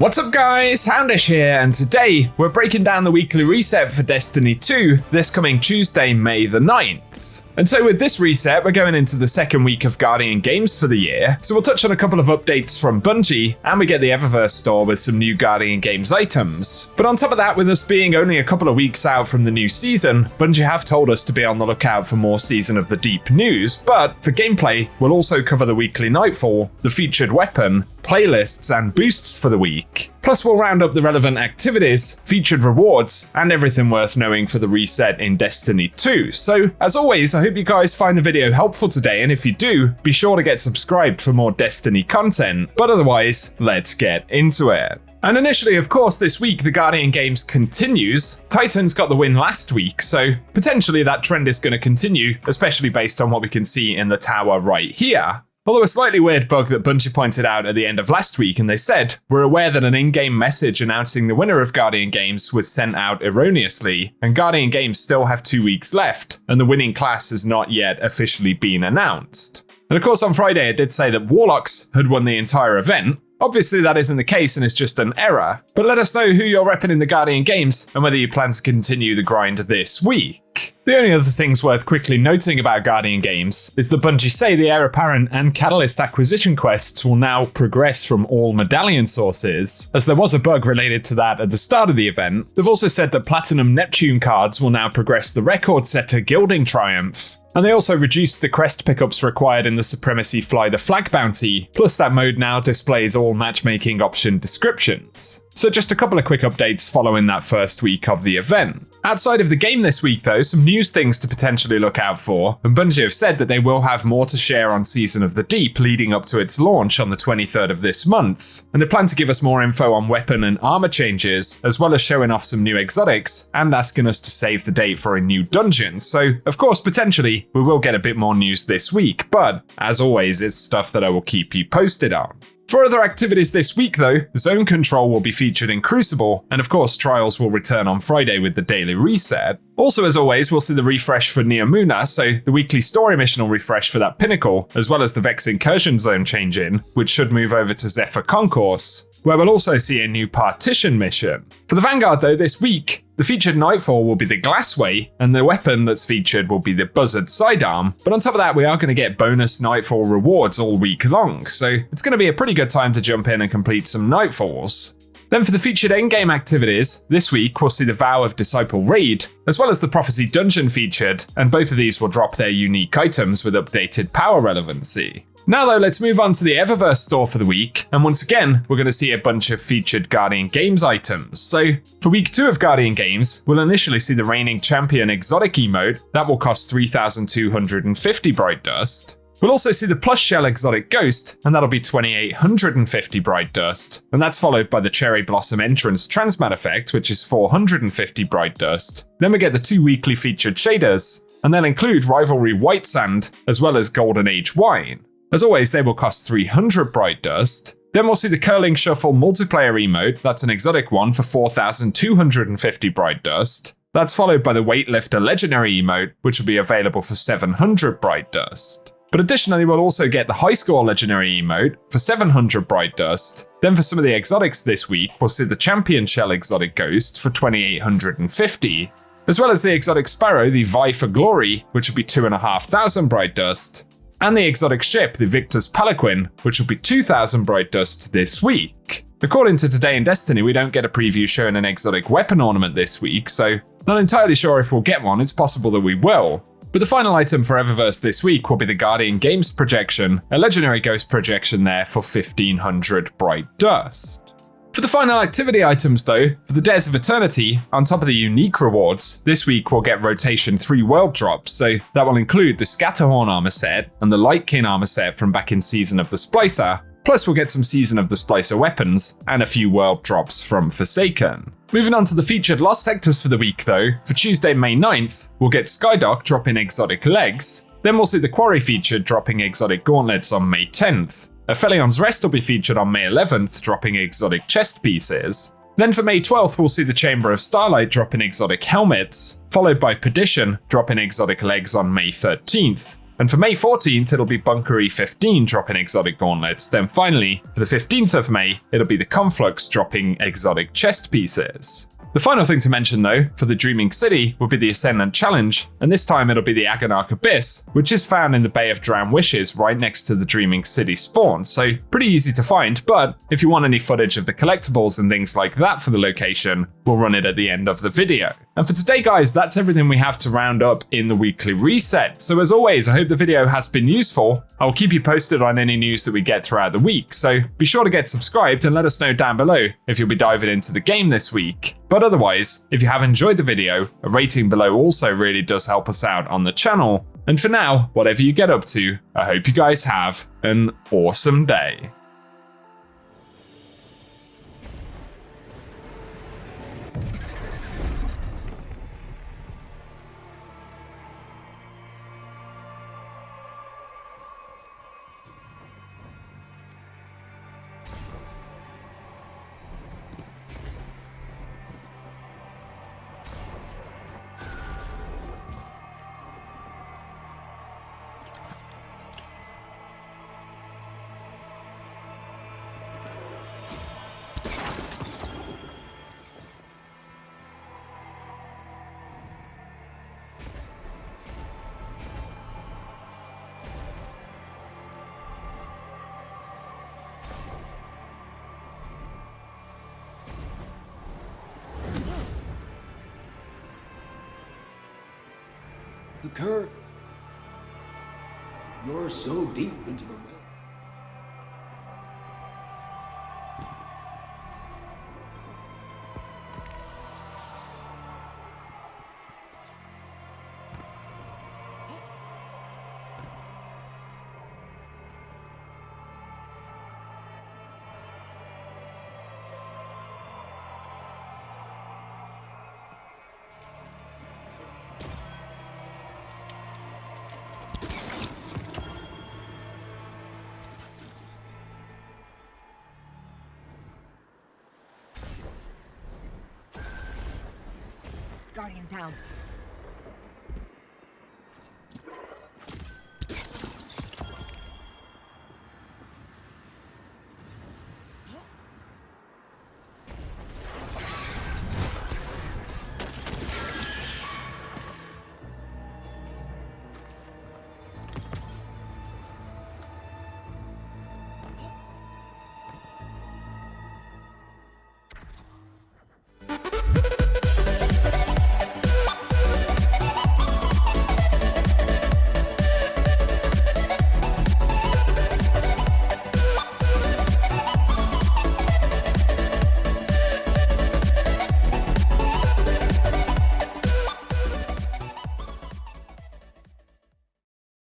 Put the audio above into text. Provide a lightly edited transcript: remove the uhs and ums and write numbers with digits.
What's up guys, Houndish here, and today we're breaking down the weekly reset for Destiny 2 this coming Tuesday, May the 9th. And so with this reset, we're going into the second week of Guardian Games for the year, so we'll touch on a couple of updates from Bungie, and we get the Eververse store with some new Guardian Games items. But on top of that, with us being only a couple of weeks out from the new season, Bungie have told us to be on the lookout for more Season of the Deep news, but for gameplay, we'll also cover the weekly Nightfall, the featured weapon, playlists and boosts for the week. Plus we'll round up the relevant activities, featured rewards, and everything worth knowing for the reset in Destiny 2. So as always, I hope you guys find the video helpful today, and if you do, be sure to get subscribed for more Destiny content. But otherwise, let's get into it. And initially, of course, this week the Guardian Games continues. Titans got the win last week, so potentially that trend is going to continue, especially based on what we can see in the tower right here. Although a slightly weird bug that Bungie pointed out at the end of last week, and they said, "We're aware that an in-game message announcing the winner of Guardian Games was sent out erroneously, and Guardian Games still have 2 weeks left, and the winning class has not yet officially been announced." And of course on Friday it did say that Warlocks had won the entire event. Obviously that isn't the case and it's just an error, but let us know who you're repping in the Guardian Games and whether you plan to continue the grind this week. The only other things worth quickly noting about Guardian Games is that Bungie say the Heir Apparent and Catalyst acquisition quests will now progress from all medallion sources, as there was a bug related to that at the start of the event. They've also said that Platinum Neptune cards will now progress the Record Setter Gilding Triumph. And they also reduced the crest pickups required in the Supremacy Fly the Flag bounty, plus that mode now displays all matchmaking option descriptions. So just a couple of quick updates following that first week of the event. Outside of the game this week though, some news things to potentially look out for, and Bungie have said that they will have more to share on Season of the Deep leading up to its launch on the 23rd of this month. And they plan to give us more info on weapon and armor changes, as well as showing off some new exotics, and asking us to save the date for a new dungeon. So of course, potentially, we will get a bit more news this week, but as always, it's stuff that I will keep you posted on. For other activities this week though, Zone Control will be featured in Crucible, and of course Trials will return on Friday with the daily reset. Also as always, we'll see the refresh for Neomuna, so the weekly story mission will refresh for that pinnacle, as well as the Vex Incursion Zone change-in, which should move over to Zephyr Concourse, where we'll also see a new Partition mission. For the Vanguard though, this week, the featured Nightfall will be the Glassway, and the weapon that's featured will be the Buzzard Sidearm. But on top of that, we are going to get bonus Nightfall rewards all week long, so it's going to be a pretty good time to jump in and complete some Nightfalls. Then for the featured endgame activities, this week we'll see the Vow of Disciple raid, as well as the Prophecy Dungeon featured, and both of these will drop their unique items with updated power relevancy. Now though, let's move on to the Eververse store for the week, and once again, we're going to see a bunch of featured Guardian Games items. So, for week 2 of Guardian Games, we'll initially see the Reigning Champion exotic emote, that will cost 3,250 Bright Dust. We'll also see the Plush Shell exotic Ghost, and that'll be 2,850 Bright Dust. And that's followed by the Cherry Blossom Entrance Transmat effect, which is 450 Bright Dust. Then we get the 2 weekly featured shaders, and they'll include Rivalry White Sand, as well as Golden Age Wine. As always, they will cost 300 Bright Dust. Then we'll see the Curling Shuffle multiplayer emote, that's an exotic one for 4,250 Bright Dust. That's followed by the Weightlifter legendary emote, which will be available for 700 Bright Dust. But additionally, we'll also get the High Score legendary emote for 700 Bright Dust. Then for some of the exotics this week, we'll see the Champion Shell exotic Ghost for 2,850. As well as the exotic Sparrow, the Vie for Glory, which will be 2,500 Bright Dust. And the exotic ship, the Victor's Pelican, which will be 2,000 Bright Dust this week. According to Today in Destiny, we don't get a preview showing an exotic weapon ornament this week, so not entirely sure if we'll get one. It's possible that we will. But the final item for Eververse this week will be the Guardian Games projection, a legendary ghost projection there for 1,500 Bright Dust. For the final activity items though, for the Dares of Eternity, on top of the unique rewards, this week we'll get Rotation 3 world drops, so that will include the Scatterhorn armor set and the Lightkin armor set from back in Season of the Splicer, plus we'll get some Season of the Splicer weapons, and a few world drops from Forsaken. Moving on to the featured Lost Sectors for the week though, for Tuesday, May 9th, we'll get Skydock dropping exotic legs, then we'll see the Quarry featured dropping exotic gauntlets on May 10th. Aphelion's Rest will be featured on May 11th, dropping exotic chest pieces. Then for May 12th, we'll see the Chamber of Starlight dropping exotic helmets, followed by Perdition dropping exotic legs on May 13th. And for May 14th, it'll be Bunker E15 dropping exotic gauntlets. Then finally, for the 15th of May, it'll be the Conflux dropping exotic chest pieces. The final thing to mention though, for the Dreaming City, will be the Ascendant Challenge, and this time it'll be the Agonarch Abyss, which is found in the Bay of Drowned Wishes right next to the Dreaming City spawn, so pretty easy to find, but if you want any footage of the collectibles and things like that for the location, we'll run it at the end of the video. And for today guys, that's everything we have to round up in the weekly reset, so as always, I hope the video has been useful. I'll keep you posted on any news that we get throughout the week, so be sure to get subscribed and let us know down below if you'll be diving into the game this week. But otherwise, if you have enjoyed the video, a rating below also really does help us out on the channel. And for now, whatever you get up to, I hope you guys have an awesome day. The current. You're so deep into the web. Guardian down.